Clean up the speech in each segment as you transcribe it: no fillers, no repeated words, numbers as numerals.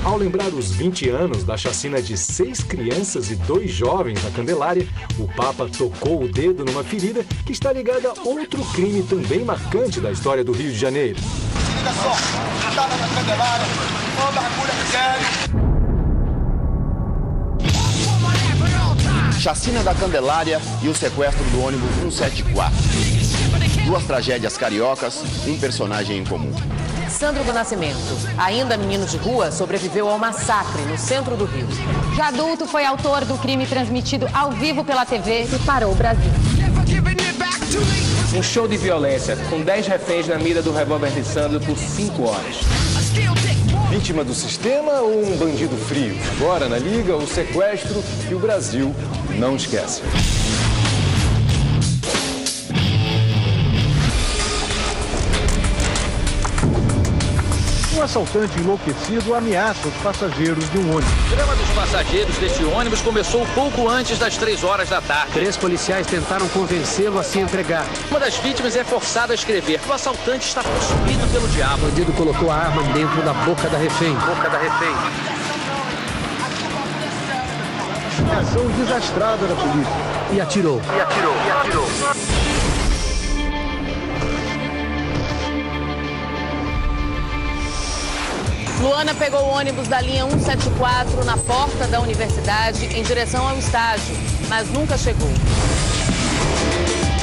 Ao lembrar os 20 anos da chacina de 6 crianças e 2 jovens na Candelária, o Papa tocou o dedo numa ferida que está ligada a outro crime também marcante da história do Rio de Janeiro. Chacina da Candelária e o sequestro do ônibus 174. 2 tragédias cariocas, um personagem em comum. Sandro do Nascimento, ainda menino de rua, sobreviveu ao massacre no centro do Rio. Já adulto, foi autor do crime transmitido ao vivo pela TV que parou o Brasil. Um show de violência, com 10 reféns na mira do revólver de Sandro por 5 horas. Vítima do sistema ou um bandido frio? Agora na Liga, o sequestro e o Brasil não esquece. Um assaltante enlouquecido ameaça os passageiros de um ônibus. O drama dos passageiros deste ônibus começou pouco antes das 3 horas da tarde. 3 policiais tentaram convencê-lo a se entregar. Uma das vítimas é forçada a escrever que o assaltante está possuído pelo diabo. O bandido colocou a arma dentro da boca da refém. Ação desastrada da polícia. E atirou. Luana pegou o ônibus da linha 174 na porta da universidade em direção ao estágio, mas nunca chegou.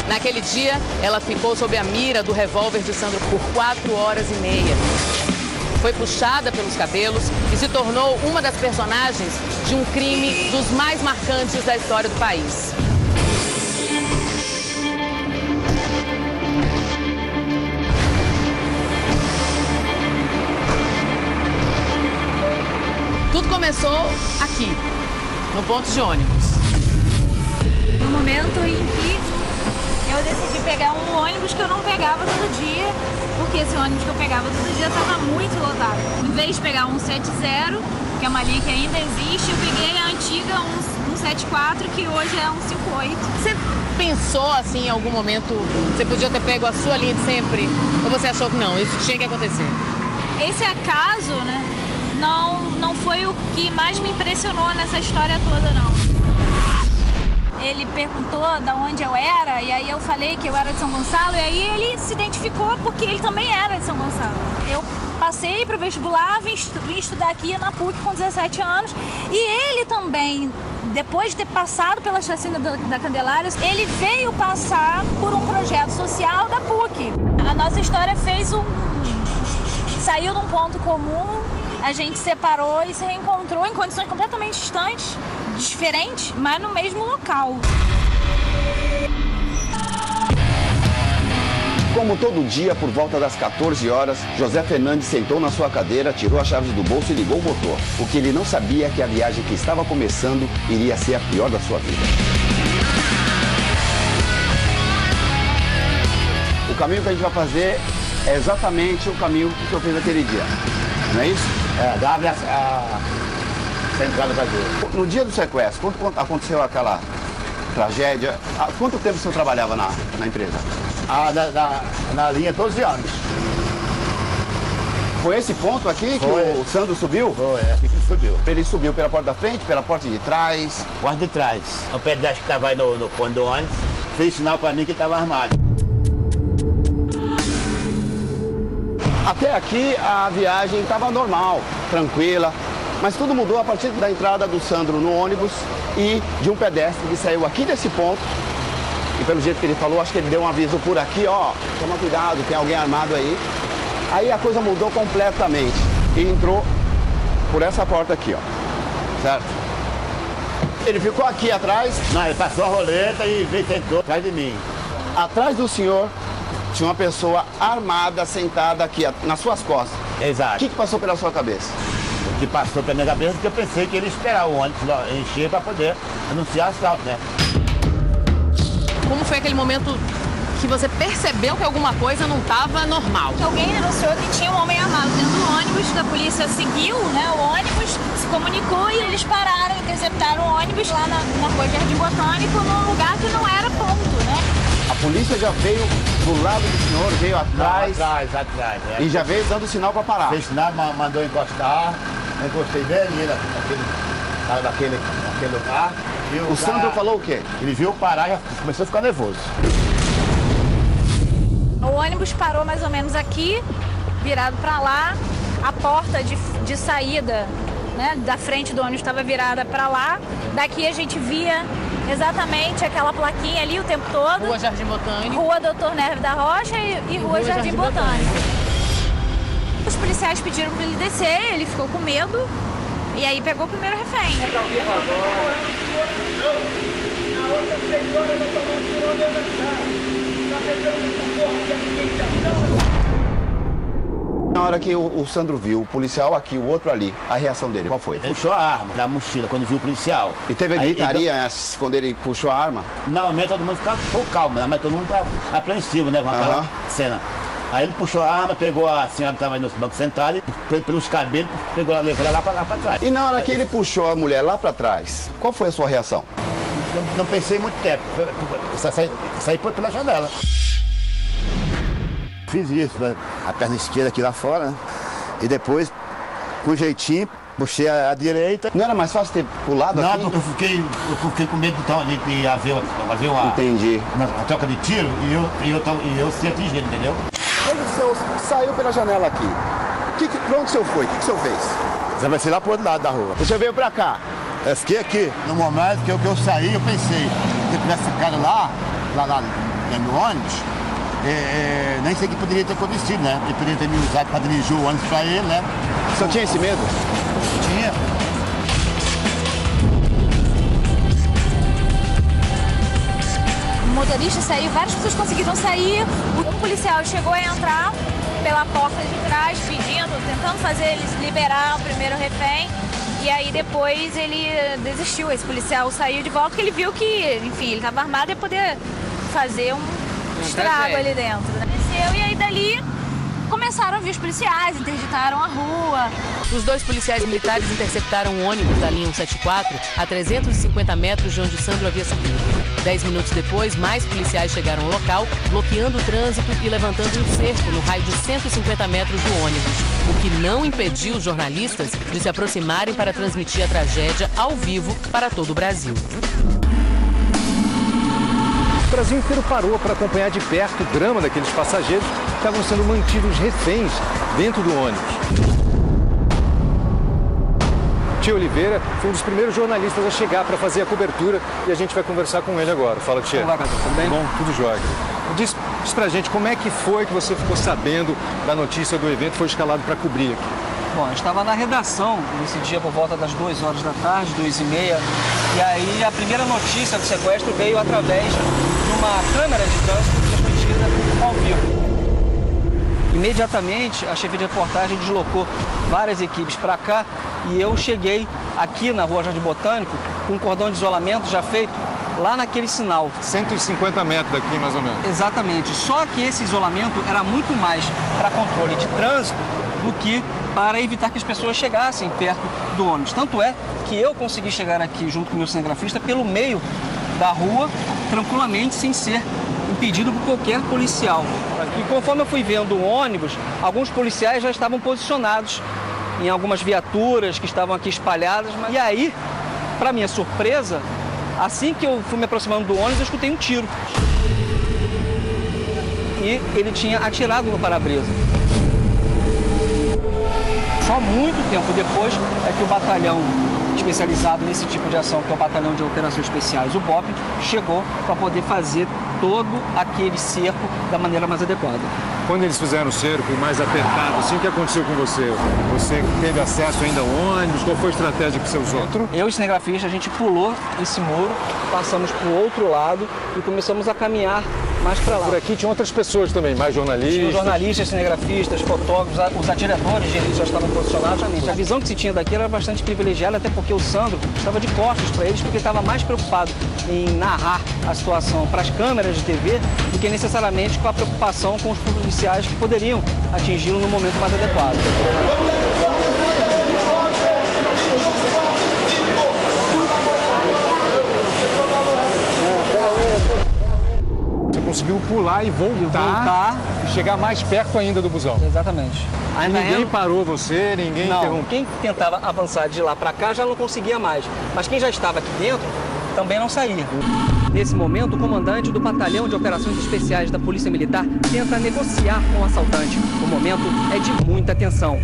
Naquele dia, ela ficou sob a mira do revólver de Sandro por 4 horas e meia. Foi puxada pelos cabelos e se tornou uma das personagens de um crime dos mais marcantes da história do país. Tudo começou aqui, no ponto de ônibus. No momento em que eu decidi pegar um ônibus que eu não pegava todo dia, porque esse ônibus que eu pegava todo dia estava muito lotado. Em vez de pegar um 170, que é uma linha que ainda existe, eu peguei a antiga 174, que hoje é 158. Você pensou assim em algum momento, você podia ter pego a sua linha de sempre? Ou você achou que não, isso tinha que acontecer? Esse acaso, né, não foi o que mais me impressionou nessa história toda, não. Ele perguntou de onde eu era, e aí eu falei que eu era de São Gonçalo, e aí ele se identificou porque ele também era de São Gonçalo. Eu passei para o vestibular, vim estudar aqui na PUC com 17 anos, e ele também, depois de ter passado pela chacina da Candelária, ele veio passar por um projeto social da PUC. A nossa história saiu de um ponto comum, a gente separou e se reencontrou em condições completamente distantes, diferentes, mas no mesmo local. Como todo dia, por volta das 14 horas, José Fernandes sentou na sua cadeira, tirou as chaves do bolso e ligou o motor. O que ele não sabia é que a viagem que estava começando iria ser a pior da sua vida. O caminho que a gente vai fazer é exatamente o caminho que o senhor fez naquele dia. Não é isso? Dá a central do Brasil. No dia do sequestro, quando aconteceu aquela tragédia, há quanto tempo o senhor trabalhava na empresa? Na linha 12 anos. Foi esse ponto aqui que o Sandro subiu? Foi, aqui que subiu. Ele subiu pela porta da frente, pela porta de trás? Porta de trás. O pedestre que estava aí no ponto do ônibus fez sinal para mim que estava armado. Até aqui a viagem estava normal, tranquila, mas tudo mudou a partir da entrada do Sandro no ônibus e de um pedestre que saiu aqui desse ponto. E pelo jeito que ele falou, acho que ele deu um aviso por aqui, ó, toma cuidado, tem alguém armado aí. Aí a coisa mudou completamente e entrou por essa porta aqui, ó, certo? Ele ficou aqui atrás. Não, ele passou a roleta e veio tentou atrás de mim. Atrás do senhor tinha uma pessoa armada sentada aqui nas suas costas. Exato. O que passou pela sua cabeça? O que passou pela minha cabeça é que eu pensei que ele ia esperar o ônibus encher para poder anunciar assalto, né? Como foi aquele momento que você percebeu que alguma coisa não estava normal? Alguém denunciou que tinha um homem armado dentro do ônibus, a polícia seguiu, né, o ônibus, se comunicou e eles pararam, interceptaram o ônibus lá na Rua Jardim Botânico, num lugar que não era ponto, né? A polícia já veio do lado do senhor, veio atrás. Não, atrás. E já veio dando sinal para parar. Fez sinal, mandou encostar. Eu encostei nele, naquele lugar. O Sandro falou o quê? Ele viu parar e já começou a ficar nervoso. O ônibus parou mais ou menos aqui, virado para lá. A porta de saída, né, da frente do ônibus estava virada para lá. Daqui a gente via exatamente aquela plaquinha ali o tempo todo. Rua Jardim Botânico. Rua Doutor Neves da Rocha e Rua Jardim Botânico. Os policiais pediram para ele descer, ele ficou com medo e aí pegou o primeiro refém. Na hora que o Sandro viu o policial aqui, o outro ali, a reação dele, qual foi? Ele puxou a arma da mochila quando viu o policial. E teve a gritaria quando ele puxou a arma? Normalmente todo mundo ficava um pouco calmo, né? Mas todo mundo estava apreensivo, né, com aquela cena. Aí ele puxou a arma, pegou a senhora que estava aí no banco central, e pelos cabelos, levou ela lá para trás. E na hora que ele puxou a mulher lá para trás, qual foi a sua reação? Não pensei muito tempo, saí pela janela. Fiz isso, né? A perna esquerda aqui lá fora, né? E depois, com jeitinho, puxei a direita. Não era mais fácil ter pulado aqui? Não, porque eu fiquei com medo de haver uma Entendi. Uma troca de tiro e eu ser atingido, entendeu? Quando o senhor saiu pela janela aqui, pra onde o senhor foi? O que o senhor fez? Você vai ser lá pro outro lado da rua. O senhor veio pra cá? Eu fiquei aqui. No momento que eu saí, eu pensei, se eu tivesse ficado lá no ônibus, nem sei o que poderia ter acontecido, né? Ele poderia ter me usado para dirigir o ônibus para ele, né? O senhor tinha esse medo? Tinha. O motorista saiu, várias pessoas conseguiram sair. Um policial chegou a entrar pela porta de trás, tentando fazer eles liberar o primeiro refém. E aí depois ele desistiu, esse policial saiu de volta porque ele viu que, enfim, ele estava armado e ia poder fazer um estrago ali dentro. Né? Desceu e aí dali começaram a vir os policiais, interditaram a rua. Os dois policiais militares interceptaram um ônibus da linha 174 a 350 metros de onde Sandro havia saído. 10 minutos depois, mais policiais chegaram ao local, bloqueando o trânsito e levantando um cerco no raio de 150 metros do ônibus, o que não impediu os jornalistas de se aproximarem para transmitir a tragédia ao vivo para todo o Brasil. O Brasil inteiro parou para acompanhar de perto o drama daqueles passageiros que estavam sendo mantidos reféns dentro do ônibus. Tio Oliveira foi um dos primeiros jornalistas a chegar para fazer a cobertura e a gente vai conversar com ele agora. Fala, Tio. Olá, tudo bem? Bom, tudo jóia. Diz pra gente como é que foi que você ficou sabendo da notícia do evento e foi escalado para cobrir aqui. Bom, eu estava na redação nesse dia por volta das 2 horas da tarde, 2h30, e aí a primeira notícia do sequestro veio através de uma câmera de trânsito transmitida ao vivo. Imediatamente, a chefe de reportagem deslocou várias equipes para cá e eu cheguei aqui na Rua Jardim Botânico com um cordão de isolamento já feito lá naquele sinal. 150 metros daqui, mais ou menos. Exatamente. Só que esse isolamento era muito mais para controle de trânsito do que para evitar que as pessoas chegassem perto do ônibus. Tanto é que eu consegui chegar aqui junto com o meu cinegrafista pelo meio da rua, tranquilamente, sem ser impedido por qualquer policial. E conforme eu fui vendo o ônibus, alguns policiais já estavam posicionados em algumas viaturas que estavam aqui espalhadas. E aí, para minha surpresa, assim que eu fui me aproximando do ônibus, eu escutei um tiro. E ele tinha atirado no para-brisa. Só muito tempo depois é que o batalhão especializado nesse tipo de ação, que é o Batalhão de Operações Especiais, o BOP, chegou para poder fazer todo aquele cerco da maneira mais adequada. Quando eles fizeram o cerco mais apertado, assim, o que aconteceu com você? Você teve acesso ainda ao ônibus? Qual foi a estratégia que você usou? Eu e o cinegrafista, a gente pulou esse muro, passamos para o outro lado e começamos a caminhar mais para lá. Por aqui tinha outras pessoas também, mais jornalistas? Tinha jornalistas, cinegrafistas, fotógrafos, os atiradores de elite já estavam posicionados. A visão que se tinha daqui era bastante privilegiada, até porque o Sandro estava de costas para eles, porque estava mais preocupado em narrar a situação para as câmeras de TV do que necessariamente com a preocupação com os policiais que poderiam atingi-lo no momento mais adequado. Conseguiu pular e voltar e chegar mais perto ainda do busão. Exatamente. Ninguém parou você, ninguém interrompeu. Quem tentava avançar de lá para cá já não conseguia mais. Mas quem já estava aqui dentro também não saía. Nesse momento, o comandante do Batalhão de Operações Especiais da Polícia Militar tenta negociar com o assaltante. O momento é de muita tensão.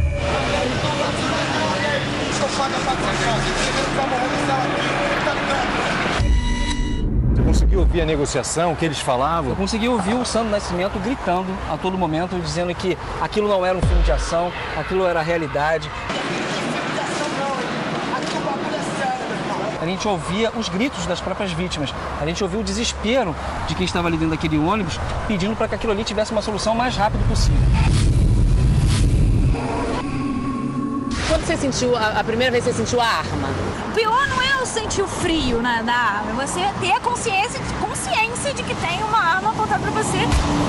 Você conseguiu ouvir a negociação, o que eles falavam? Eu consegui ouvir o Sandro Nascimento gritando a todo momento, dizendo que aquilo não era um filme de ação, aquilo era realidade. A gente ouvia os gritos das próprias vítimas, a gente ouvia o desespero de quem estava ali dentro daquele ônibus, pedindo para que aquilo ali tivesse uma solução o mais rápido possível. Quando você sentiu, a primeira vez que você sentiu a arma? O pior não é eu sentir o frio, né, da arma, é você ter a consciência de que tem uma arma apontada para você.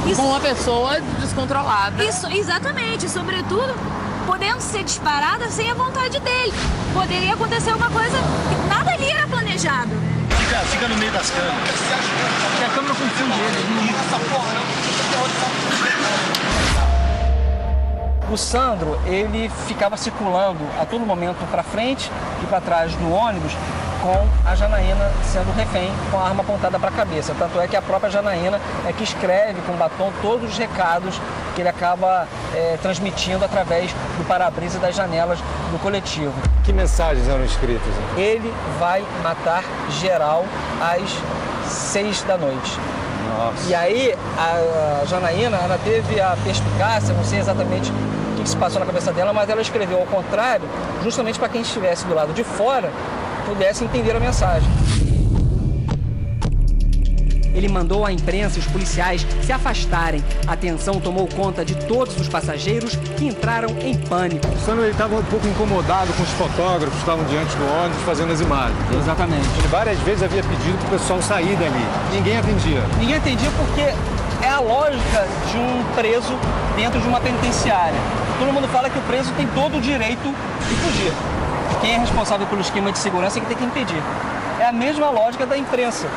Isso, com uma pessoa descontrolada. Isso, exatamente, sobretudo podendo ser disparada sem a vontade dele. Poderia acontecer uma coisa que nada ali era planejado. Fica no meio das câmeras. A câmera confunde ele. O Sandro, ele ficava circulando a todo momento para frente e para trás do ônibus com a Janaína sendo refém com a arma apontada para a cabeça. Tanto é que a própria Janaína é que escreve com batom todos os recados que ele acaba transmitindo através do para-brisa das janelas do coletivo. Que mensagens eram escritas? Ele vai matar geral às 6 da noite. Nossa. E aí a Janaína, ela teve a perspicácia, não sei exatamente o que se passou na cabeça dela, mas ela escreveu ao contrário, justamente para quem estivesse do lado de fora pudesse entender a mensagem. Ele mandou à imprensa e os policiais se afastarem. A tensão tomou conta de todos os passageiros que entraram em pânico. O Sandro estava um pouco incomodado com os fotógrafos que estavam diante do ônibus fazendo as imagens. Exatamente. Ele várias vezes havia pedido para o pessoal sair dali. Ninguém atendia. Ninguém atendia porque é a lógica de um preso dentro de uma penitenciária. Todo mundo fala que o preso tem todo o direito de fugir. Quem é responsável pelo esquema de segurança é que tem que impedir. É a mesma lógica da imprensa.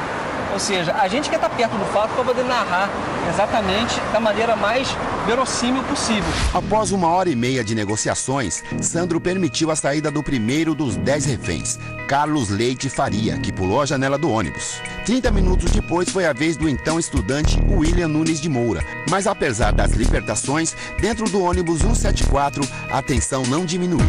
Ou seja, a gente quer estar perto do fato para poder narrar exatamente da maneira mais verossímil possível. Após 1h30 de negociações, Sandro permitiu a saída do primeiro dos 10 reféns, Carlos Leite Faria, que pulou a janela do ônibus. 30 minutos depois foi a vez do então estudante William Nunes de Moura. Mas apesar das libertações, dentro do ônibus 174, a tensão não diminuiu.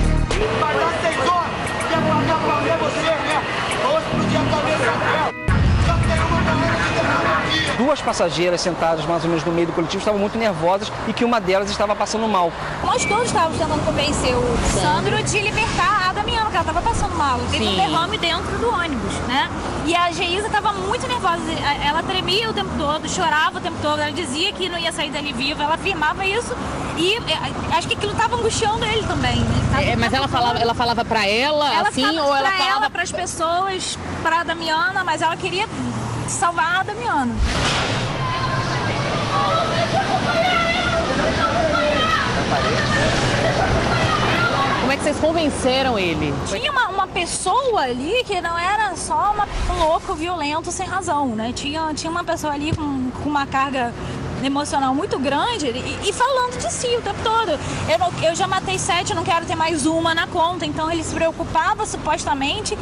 Duas passageiras sentadas mais ou menos no meio do coletivo estavam muito nervosas e que uma delas estava passando mal. Nós todos estávamos tentando convencer o Sandro de libertar a Damiana, que ela estava passando mal. Teve um derrame dentro do ônibus, né? E a Geisa estava muito nervosa. Ela tremia o tempo todo, chorava o tempo todo. Ela dizia que não ia sair dali viva, ela afirmava isso. E acho que aquilo estava angustiando ele também, né? Mas ela falava para ela assim, ou ela falava para as pessoas, para a Damiana, mas ela queria salvar a Damiana. Como é que vocês convenceram ele? Tinha uma pessoa ali que não era só um louco violento sem razão, né? Tinha uma pessoa ali com uma carga emocional muito grande e falando de si o tempo todo. Eu já matei 7, não quero ter mais uma na conta. Então ele se preocupava supostamente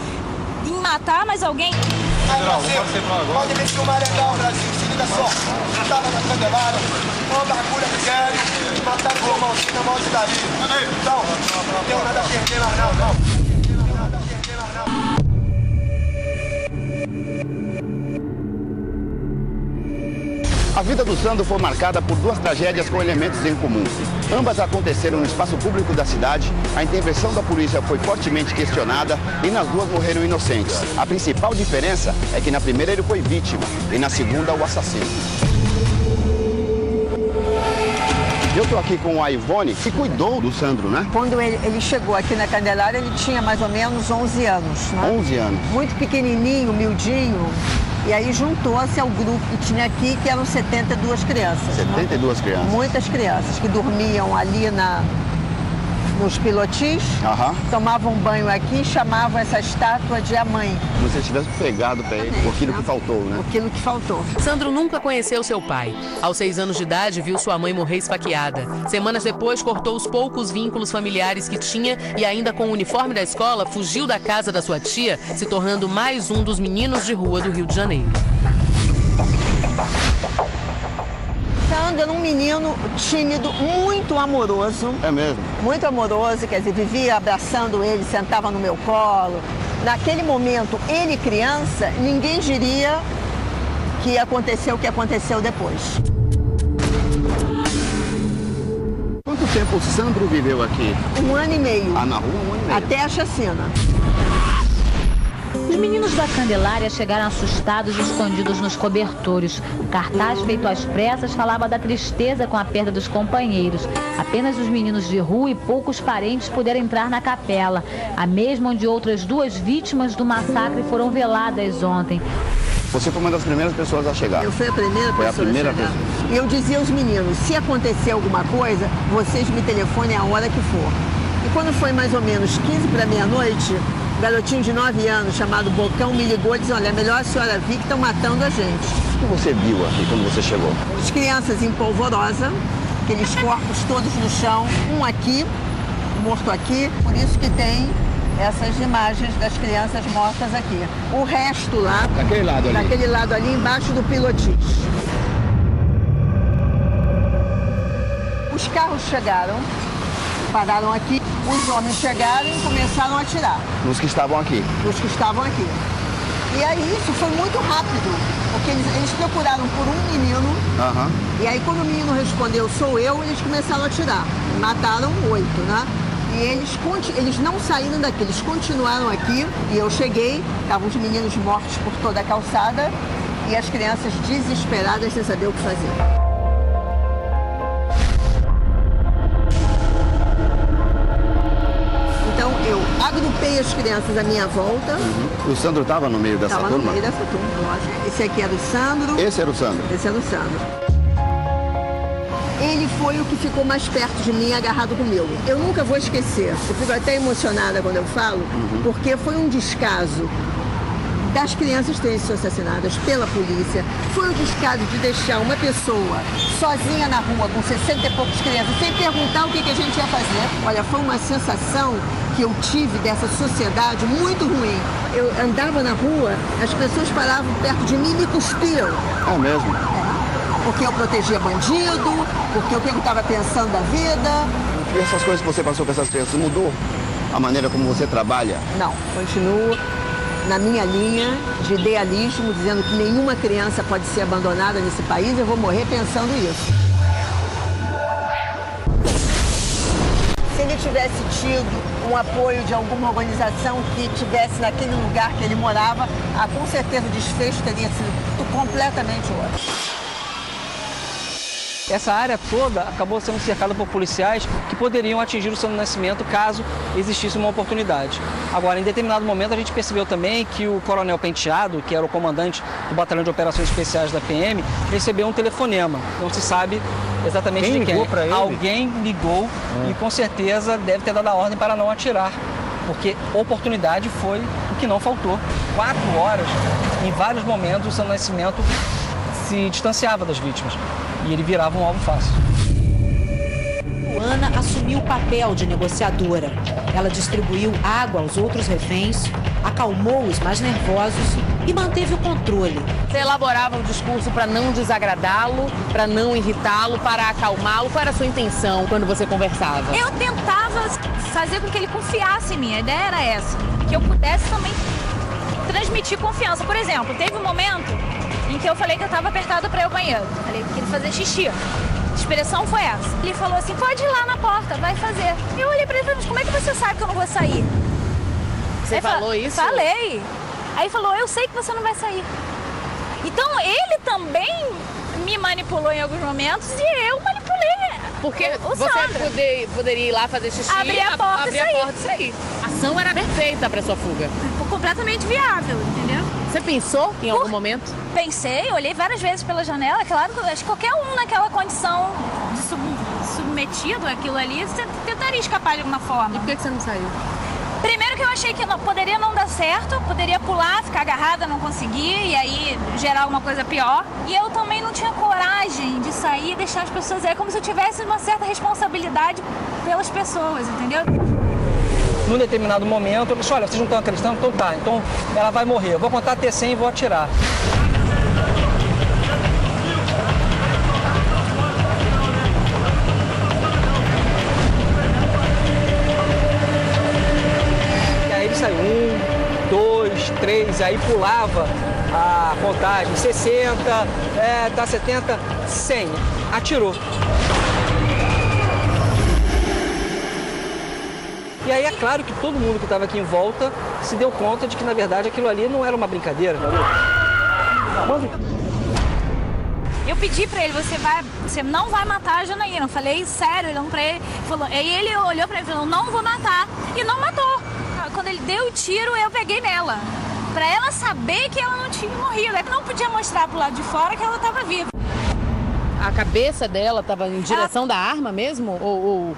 em matar mais alguém. Pode me filmar legal, Brasil. Se liga só. Eu tava na Candelária, uma bagulha sério, mataram o irmãozinho na mão de Davi. Então, não tenho nada a perder mais não. A vida do Sandro foi marcada por duas tragédias com elementos em comum. Ambas aconteceram no espaço público da cidade, a intervenção da polícia foi fortemente questionada e nas duas morreram inocentes. A principal diferença é que na primeira ele foi vítima e na segunda o assassino. Eu estou aqui com a Ivone, que cuidou do Sandro, né? Quando ele chegou aqui na Candelária, ele tinha mais ou menos 11 anos, né? 11 anos. Muito pequenininho, miudinho. E aí juntou-se ao grupo que tinha aqui, que eram 72 crianças. 72 crianças. Muitas crianças que dormiam ali nos pilotis, tomavam banho aqui e chamavam essa estátua de a mãe. Como se tivesse pegado para ele aquilo que faltou, né? Aquilo que faltou. Sandro nunca conheceu seu pai. Aos 6 anos de idade, viu sua mãe morrer esfaqueada. Semanas depois, cortou os poucos vínculos familiares que tinha e ainda com o uniforme da escola, fugiu da casa da sua tia, se tornando mais um dos meninos de rua do Rio de Janeiro. Sandro era um menino tímido, muito amoroso. É mesmo? Muito amoroso, quer dizer, vivia abraçando ele, sentava no meu colo. Naquele momento, ele criança, ninguém diria que aconteceu o que aconteceu depois. Quanto tempo o Sandro viveu aqui? 1 ano e meio. Ah, na rua 1 ano e meio. Até a chacina. Os meninos da Candelária chegaram assustados e escondidos nos cobertores. O cartaz feito às pressas falava da tristeza com a perda dos companheiros. Apenas os meninos de rua e poucos parentes puderam entrar na capela, a mesma onde outras 2 vítimas do massacre foram veladas ontem. Você foi uma das primeiras pessoas a chegar. Eu fui a primeira pessoa a chegar. E eu dizia aos meninos, se acontecer alguma coisa, vocês me telefonem a hora que for. E quando foi mais ou menos 15 para meia-noite, um garotinho de 9 anos, chamado Bocão, me ligou e disse, olha, é melhor a senhora vir que estão matando a gente. O que você viu aqui quando você chegou? As crianças em polvorosa, aqueles corpos todos no chão, um aqui, morto aqui, por isso que tem essas imagens das crianças mortas aqui. O resto lá, daquele lado ali embaixo do pilotis. Os carros chegaram, pararam aqui, os homens chegaram e começaram a atirar. Nos que estavam aqui? Nos que estavam aqui. E aí isso foi muito rápido, porque eles procuraram por um menino, e aí quando o menino respondeu, sou eu, eles começaram a atirar. Mataram 8, né? E eles não saíram daqui, eles continuaram aqui, e eu cheguei, estavam os meninos mortos por toda a calçada, e as crianças desesperadas sem saber o que fazer. Então, eu agrupei as crianças à minha volta. O Sandro estava no meio dessa turma? Estava no meio dessa turma, lógico. Esse aqui era o Sandro. Esse era o Sandro? Esse era o Sandro. Ele foi o que ficou mais perto de mim, agarrado comigo. Eu nunca vou esquecer. Eu fico até emocionada quando eu falo, porque foi um descaso das crianças terem sido assassinadas pela polícia. Foi o descaso de deixar uma pessoa sozinha na rua, com 60 e poucas crianças, sem perguntar o que a gente ia fazer. Olha, foi uma sensação que eu tive dessa sociedade muito ruim. Eu andava na rua, as pessoas paravam perto de mim e me cuspiam. É mesmo? Porque eu protegia bandido, porque eu estava pensando da vida. E essas coisas que você passou com essas crianças, mudou a maneira como você trabalha? Não, continuo na minha linha de idealismo, dizendo que nenhuma criança pode ser abandonada nesse país. Eu vou morrer pensando isso. Se ele tivesse tido um apoio de alguma organização que tivesse naquele lugar que ele morava, com certeza o desfecho teria sido completamente outro. Essa área toda acabou sendo cercada por policiais que poderiam atingir o Sandro Nascimento caso existisse uma oportunidade. Agora, em determinado momento, a gente percebeu também que o Coronel Penteado, que era o comandante do Batalhão de Operações Especiais da PM, recebeu um telefonema. Não se sabe exatamente de quem. Pra ele? Alguém ligou e com certeza deve ter dado a ordem para não atirar, porque oportunidade foi o que não faltou. 4 horas, em vários momentos, o Sandro Nascimento se distanciava das vítimas e ele virava um alvo fácil. Ana assumiu o papel de negociadora. Ela distribuiu água aos outros reféns, acalmou os mais nervosos e manteve o controle. Você elaborava o discurso para não desagradá-lo, para não irritá-lo, para acalmá-lo? Qual era a sua intenção quando você conversava? Eu tentava fazer com que ele confiasse em mim. A ideia era essa, que eu pudesse também transmitir confiança. Por exemplo, teve um momento em que eu falei que eu estava apertada para ir ao banheiro. Falei que ele fazer xixi. A expressão foi essa. Ele falou assim, pode ir lá na porta, vai fazer. Eu olhei para ele e falei, mas como é que você sabe que eu não vou sair? Você falou isso? Falei. Aí ele falou, eu sei que você não vai sair. Então ele também me manipulou em alguns momentos e eu manipulei porque o você Sandro. Poderia ir lá fazer xixi, abrir a porta e sair. A ação era perfeita para sua fuga. Completamente viável, entendeu? Você pensou em algum momento? Pensei, olhei várias vezes pela janela. Claro que acho que qualquer um naquela condição de cometido aquilo ali, você tentaria escapar de alguma forma. E por que você não saiu? Primeiro que eu achei que poderia não dar certo, poderia pular, ficar agarrada, não conseguir, e aí gerar alguma coisa pior. E eu também não tinha coragem de sair e deixar as pessoas... É como se eu tivesse uma certa responsabilidade pelas pessoas, entendeu? Num determinado momento, eu disse, olha, vocês não estão acreditando? Então tá, então ela vai morrer. Eu vou contar até 100 e vou atirar. Saiu 1, 2, 3, aí pulava a contagem, 60, tá 70, 100, atirou. E aí é claro que todo mundo que estava aqui em volta se deu conta de que, na verdade, aquilo ali não era uma brincadeira. Eu pedi pra ele, você não vai matar a Janaína. Eu falei sério, olhando pra ele. Aí ele olhou pra ele e falou, não vou matar. E não matou. Quando ele deu o tiro, eu peguei nela. Pra ela saber que ela não tinha morrido. Eu não podia mostrar pro lado de fora que ela tava viva. A cabeça dela tava em direção da arma mesmo? Ou...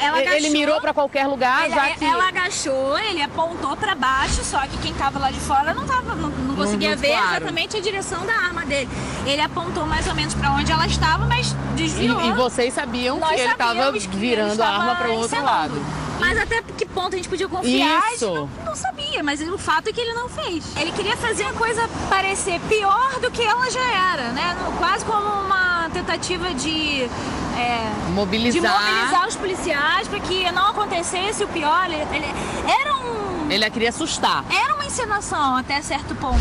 ela agachou. Ele mirou pra qualquer lugar, já que... Ela agachou, ele apontou pra baixo, só que quem tava lá de fora não conseguia ver exatamente a direção da arma dele. Ele apontou mais ou menos pra onde ela estava, mas desviou. E vocês sabiam que ele tava virando a arma para o outro lado. Mas até que ponto a gente podia confiar? Isso. Não sabia, mas o fato é que ele não fez. Ele queria fazer a coisa parecer pior do que ela já era, né? Quase como uma tentativa de mobilizar os policiais para que não acontecesse o pior. Ele queria assustar. Era uma encenação até certo ponto.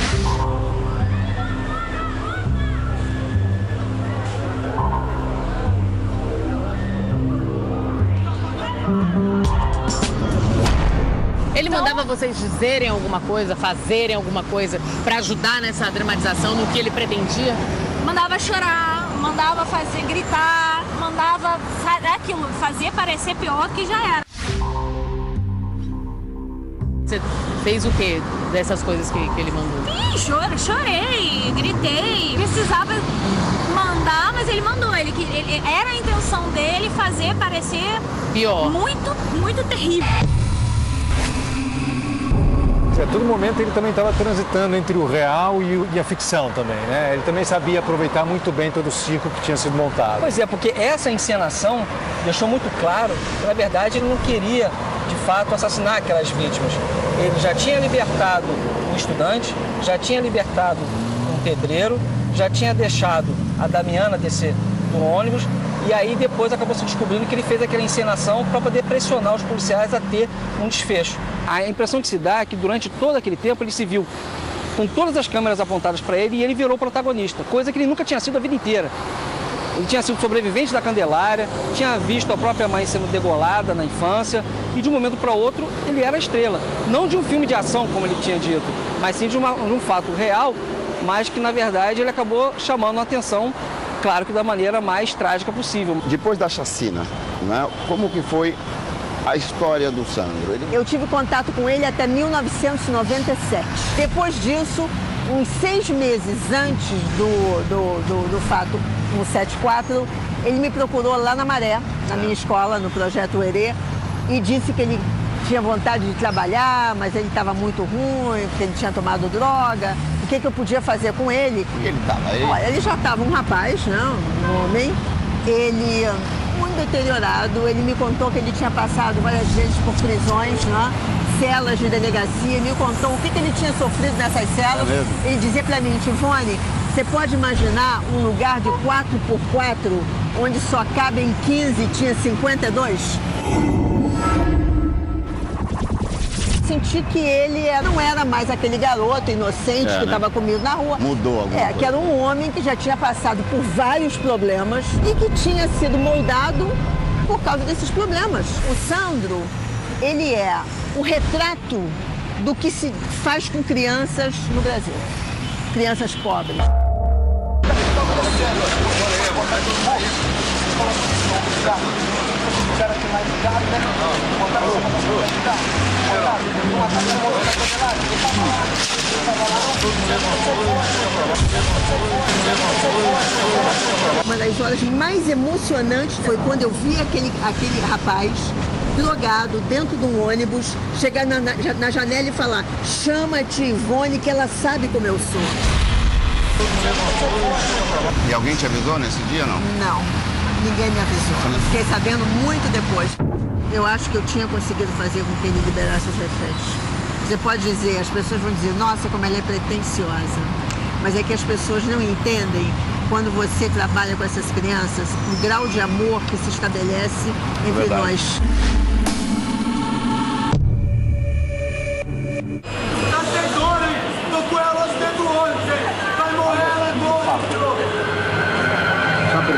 Ele mandava vocês dizerem alguma coisa, fazerem alguma coisa para ajudar nessa dramatização, no que ele pretendia? Mandava chorar, mandava gritar, mandava aquilo, fazia parecer pior do que já era. Você fez o que dessas coisas que ele mandou? Sim, chorei, gritei, precisava mandar, mas ele mandou. Ele era a intenção dele fazer parecer pior. Muito, muito terrível. A todo momento ele também estava transitando entre o real e a ficção também, né? Ele também sabia aproveitar muito bem todo o circo que tinha sido montado. Pois é, porque essa encenação deixou muito claro que, na verdade, ele não queria, de fato, assassinar aquelas vítimas. Ele já tinha libertado um estudante, já tinha libertado um pedreiro, já tinha deixado a Damiana descer do ônibus, e aí depois acabou se descobrindo que ele fez aquela encenação para poder pressionar os policiais a ter um desfecho. A impressão que se dá é que durante todo aquele tempo ele se viu com todas as câmeras apontadas para ele e ele virou protagonista, coisa que ele nunca tinha sido a vida inteira. Ele tinha sido sobrevivente da Candelária, tinha visto a própria mãe sendo degolada na infância e de um momento para outro ele era a estrela. Não de um filme de ação, como ele tinha dito, mas sim de um fato real, mas que na verdade ele acabou chamando a atenção, claro que da maneira mais trágica possível. Depois da chacina, né, como que foi a história do Sandro? Eu tive contato com ele até 1997. Depois disso, uns 6 meses antes do fato 174, ele me procurou lá na Maré, na minha escola, no Projeto Herê, e disse que ele tinha vontade de trabalhar, mas ele estava muito ruim, porque ele tinha tomado droga. O que eu podia fazer com ele? Ele estava aí? Olha, ele já estava um rapaz, né, um homem. Ele muito deteriorado. Ele me contou que ele tinha passado várias vezes por prisões, né, celas de delegacia. Me contou o que ele tinha sofrido nessas celas. Ele dizia para mim, Tivone, você pode imaginar um lugar de 4x4 onde só cabem 15 e tinha 52? Senti que ele não era mais aquele garoto inocente que estava comigo na rua. Mudou alguma coisa. Que era um homem que já tinha passado por vários problemas e que tinha sido moldado por causa desses problemas. O Sandro, ele é o retrato do que se faz com crianças no Brasil. Crianças pobres. Uma das horas mais emocionantes foi quando eu vi aquele rapaz drogado dentro de um ônibus chegar na janela e falar: chama-te Ivone, que ela sabe como eu sou. E alguém te avisou nesse dia, não? Não, ninguém me avisou. Fiquei sabendo muito depois. Eu acho que eu tinha conseguido fazer com que ele liberasse os reféns. Você pode dizer, as pessoas vão dizer, nossa, como ela é pretensiosa. Mas é que as pessoas não entendem, quando você trabalha com essas crianças, o grau de amor que se estabelece entre nós.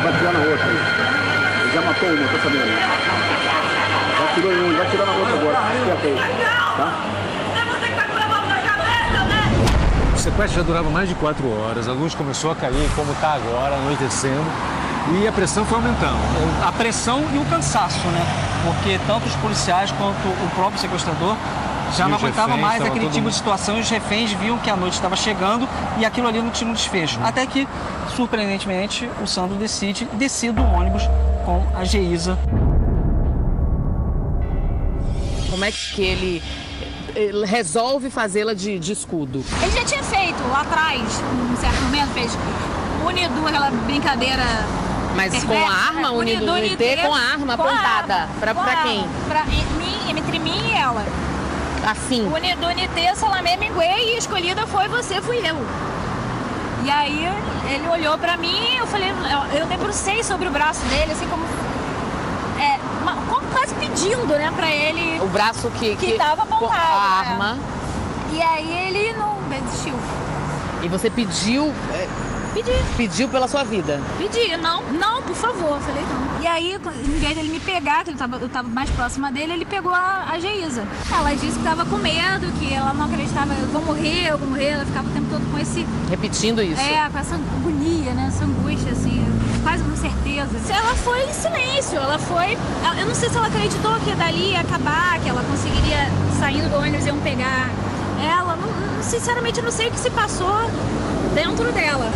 Vai tirar na outra. Ele já matou uma, tô sabendo. Já tirou em uma, vai tirar na outra agora. Esperta aí, tá? O sequestro já durava mais de 4 horas, a luz começou a cair, como está agora, anoitecendo, e a pressão foi aumentando. A pressão e o cansaço, né? Porque tanto os policiais quanto o próprio sequestrador já não aguentava mais aquele tipo de situação, e os reféns viam que a noite estava chegando e aquilo ali não tinha um desfecho. Até que, surpreendentemente, o Sandro decide descer do ônibus com a Geisa. Como é que ele resolve fazê-la de escudo? Ele já tinha feito lá atrás, num certo momento, fez Unidu, aquela brincadeira. Mas com a arma, Unidu com a arma apontada. Pra quem? Entre mim e ela. Assim. Unidu, Nitê, Salamé, Minguei, e a escolhida foi você, fui eu. E aí ele olhou pra mim, eu falei, eu debrucei sobre o braço dele, assim como quase pedindo, né, pra ele. O braço que tava apontado. A arma. E aí ele não desistiu. E você pediu? Pediu pela sua vida? Pedi, não, por favor. Falei não. E aí, em vez dele me pegar, que eu tava mais próxima dele, ele pegou a Geisa. Ela disse que tava com medo, que ela não acreditava, eu vou morrer. Ela ficava o tempo todo com esse... Repetindo isso? Com essa agonia, né, essa angústia, assim, quase com certeza. Ela foi em silêncio, eu não sei se ela acreditou que dali ia acabar, que ela conseguiria, saindo do ônibus, iam pegar ela. Sinceramente, eu não sei o que se passou dentro dela.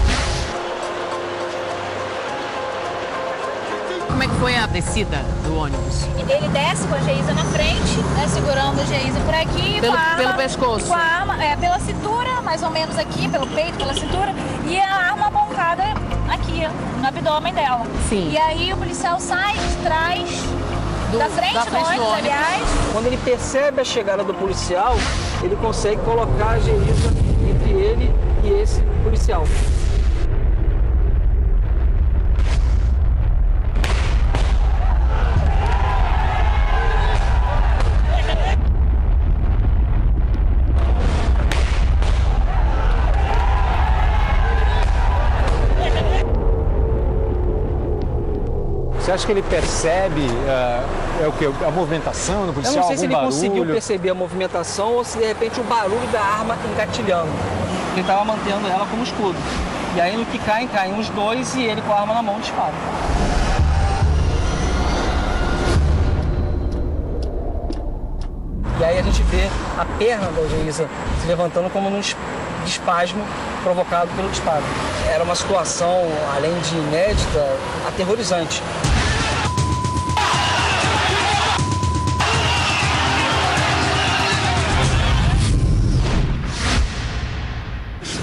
Como é que foi a descida do ônibus? Ele desce com a Geisa na frente, né, segurando a Geisa por aqui. Pelo pescoço? Com a arma, pela cintura, mais ou menos aqui, pelo peito, pela cintura. E a arma apontada aqui, no abdômen dela. Sim. E aí o policial sai de trás, da frente do ônibus, aliás. Quando ele percebe a chegada do policial, ele consegue colocar a Geisa entre ele e esse policial. Você acha que ele percebe a movimentação do policial? Eu não sei se ele barulho? conseguiu perceber a movimentação ou se de repente o barulho da arma engatilhando. Ele estava mantendo ela como escudo. E aí no que caem os dois e ele com a arma na mão dispara. E aí a gente vê a perna da Geisa se levantando como num espasmo provocado pelo disparo. Era uma situação, além de inédita, aterrorizante.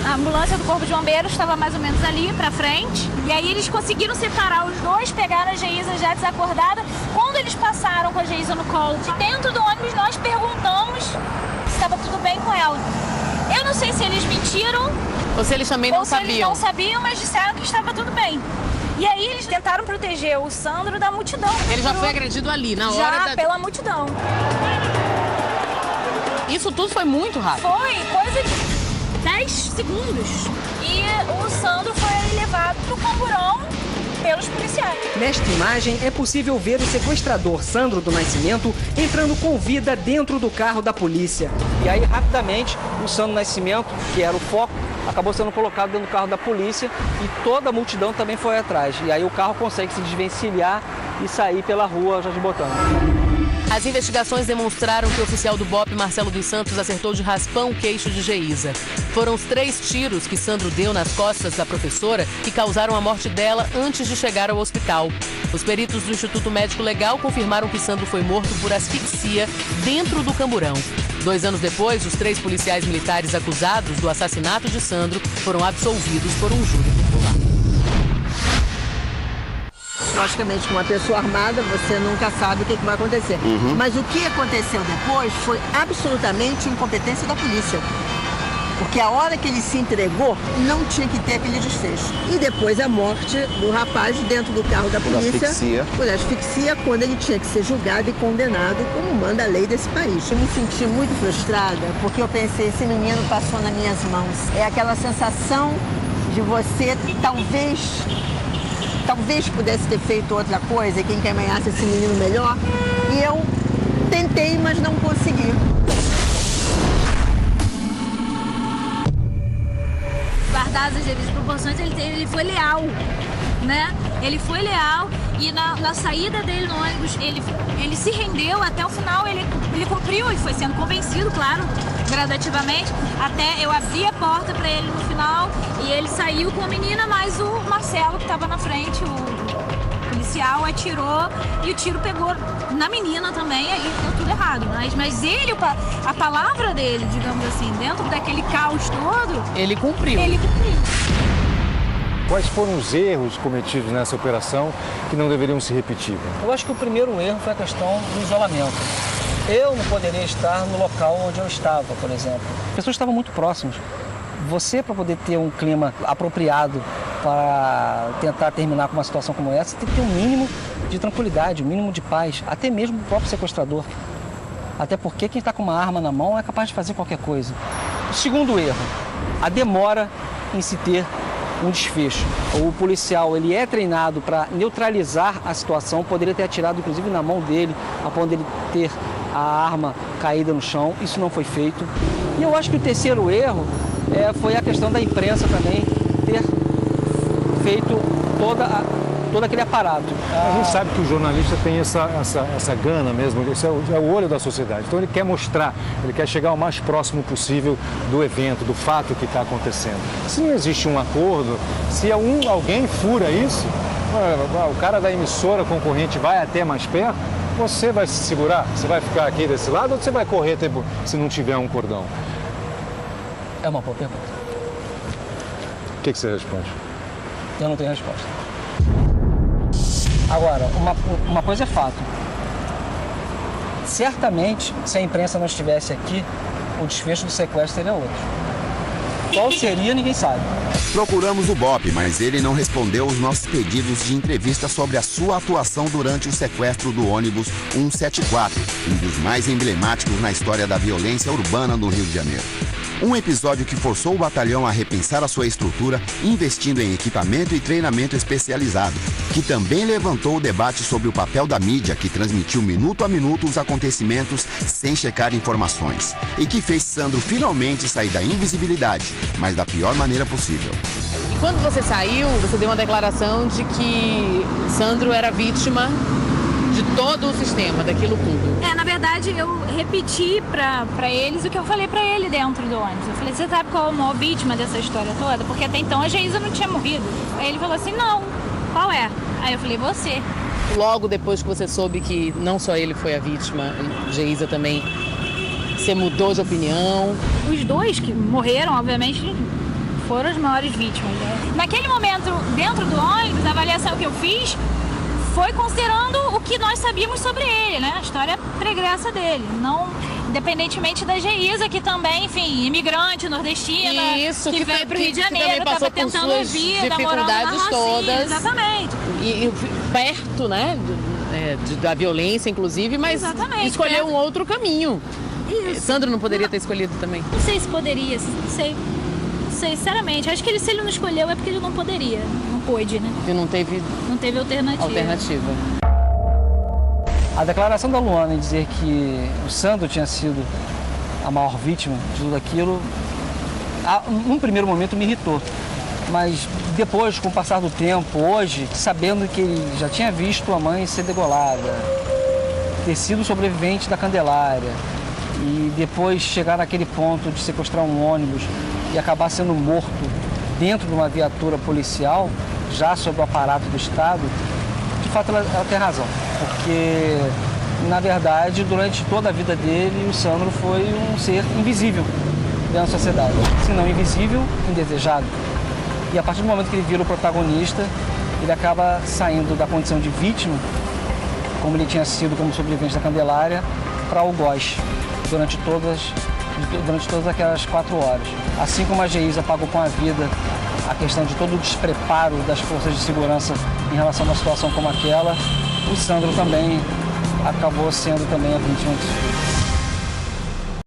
A ambulância do Corpo de Bombeiros estava mais ou menos ali pra frente. E aí eles conseguiram separar os dois, pegaram a Geisa já desacordada. Quando eles passaram com a Geisa no colo, dentro do ônibus nós perguntamos se estava tudo bem com ela. Eu não sei se eles mentiram. Ou se eles também não sabiam. Eles não sabiam, mas disseram que estava tudo bem. E aí eles tentaram proteger o Sandro da multidão. Ele já foi agredido ali, na hora Já, pela multidão. Isso tudo foi muito rápido. Foi, coisa de 10 segundos. E o Sandro foi levado pro camburão pelos policiais. Nesta imagem é possível ver o sequestrador Sandro do Nascimento entrando com vida dentro do carro da polícia. E aí, rapidamente, o Sandro Nascimento, que era o foco, acabou sendo colocado dentro do carro da polícia e toda a multidão também foi atrás. E aí o carro consegue se desvencilhar e sair pela rua Jardim Botânico. As investigações demonstraram que o oficial do BOPE, Marcelo dos Santos, acertou de raspão o queixo de Geísa. Foram os 3 tiros que Sandro deu nas costas da professora que causaram a morte dela antes de chegar ao hospital. Os peritos do Instituto Médico Legal confirmaram que Sandro foi morto por asfixia dentro do camburão. 2 anos depois, os 3 policiais militares acusados do assassinato de Sandro foram absolvidos por um júri popular. Logicamente, com uma pessoa armada, você nunca sabe o que vai acontecer. Mas o que aconteceu depois foi absolutamente incompetência da polícia. Porque a hora que ele se entregou, não tinha que ter aquele desfecho. E depois a morte do rapaz dentro do carro da polícia. Por asfixia, quando ele tinha que ser julgado e condenado, como manda a lei desse país. Eu me senti muito frustrada, porque eu pensei, esse menino passou nas minhas mãos. É aquela sensação de você, talvez pudesse ter feito outra coisa, quem encaminhasse esse menino melhor. E eu tentei, mas não consegui. Guardadas as devidas proporções, ele foi leal, né? Ele foi leal e na saída dele no ônibus, ele se rendeu até o final, ele cumpriu e foi sendo convencido, claro, gradativamente, até eu abri a porta para ele no final e ele saiu com a menina, mas o Marcelo, que estava na frente, o policial, atirou e o tiro pegou na menina também, aí deu tudo errado. Mas ele, a palavra dele, digamos assim, dentro daquele caos todo... Ele cumpriu. Quais foram os erros cometidos nessa operação que não deveriam se repetir? Eu acho que o primeiro erro foi a questão do isolamento. Eu não poderia estar no local onde eu estava, por exemplo. As pessoas estavam muito próximas. Você, para poder ter um clima apropriado para tentar terminar com uma situação como essa, tem que ter um mínimo de tranquilidade, um mínimo de paz, até mesmo do próprio sequestrador. Até porque quem está com uma arma na mão é capaz de fazer qualquer coisa. O segundo erro, a demora em se ter um desfecho. O policial, ele é treinado para neutralizar a situação, poderia ter atirado inclusive na mão dele, a ponto dele ter a arma caída no chão. Isso não foi feito. E eu acho que o terceiro erro foi a questão da imprensa também ter feito todo aquele aparato. A gente sabe que o jornalista tem essa gana mesmo, esse é o olho da sociedade. Então ele quer mostrar, ele quer chegar o mais próximo possível do evento, do fato que está acontecendo. Se não existe um acordo, se alguém fura isso, o cara da emissora concorrente vai até mais perto, você vai se segurar? Você vai ficar aqui desse lado ou você vai correr se não tiver um cordão? É uma boa pergunta. O que você responde? Eu não tenho resposta. Agora, uma coisa é fato. Certamente, se a imprensa não estivesse aqui, o desfecho do sequestro seria outro. Qual seria, ninguém sabe. Procuramos o BOPE, mas ele não respondeu aos nossos pedidos de entrevista sobre a sua atuação durante o sequestro do ônibus 174, um dos mais emblemáticos na história da violência urbana no Rio de Janeiro. Um episódio que forçou o batalhão a repensar a sua estrutura, investindo em equipamento e treinamento especializado, que também levantou o debate sobre o papel da mídia, que transmitiu minuto a minuto os acontecimentos sem checar informações, e que fez Sandro finalmente sair da invisibilidade, mas da pior maneira possível. E quando você saiu, você deu uma declaração de que Sandro era vítima de todo o sistema, daquilo tudo. Na verdade, eu repeti pra eles o que eu falei pra ele dentro do ônibus. Eu falei, você sabe qual é a maior vítima dessa história toda? Porque até então a Geísa não tinha morrido. Aí ele falou assim, não, qual é? Aí eu falei, você. Logo depois que você soube que não só ele foi a vítima, Geísa também, você mudou de opinião? Os dois que morreram, obviamente, foram as maiores vítimas. Né? Naquele momento, dentro do ônibus, a avaliação que eu fiz foi considerando o que nós sabíamos sobre ele, né? A história pregressa dele, não independentemente da Geísa, que também, enfim, imigrante nordestina, isso, que veio para o Rio de Janeiro, estava tentando a vida, morando na Rocinha, todas. Exatamente. E perto, né, da violência, inclusive, mas escolheu um outro caminho. Isso. Sandro não poderia ter escolhido também? Não sei se poderia, não sei, sinceramente. Acho que se ele não escolheu é porque ele não poderia, não pôde, né? Porque não teve alternativa. A declaração da Luana em dizer que o Sandro tinha sido a maior vítima de tudo aquilo, num primeiro momento me irritou. Mas depois, com o passar do tempo, hoje, sabendo que ele já tinha visto a mãe ser degolada, ter sido sobrevivente da Candelária e depois chegar naquele ponto de sequestrar um ônibus e acabar sendo morto dentro de uma viatura policial, já sob o aparato do Estado, de fato ela tem razão. Porque, na verdade, durante toda a vida dele, o Sandro foi um ser invisível dentro da sociedade. Se não invisível, indesejado. E a partir do momento que ele vira o protagonista, ele acaba saindo da condição de vítima, como ele tinha sido como sobrevivente da Candelária, para o algoz durante todas aquelas 4 horas. Assim como a Geisa pagou com a vida a questão de todo o despreparo das forças de segurança em relação a uma situação como aquela, o Sandro também acabou sendo também a vítima disso.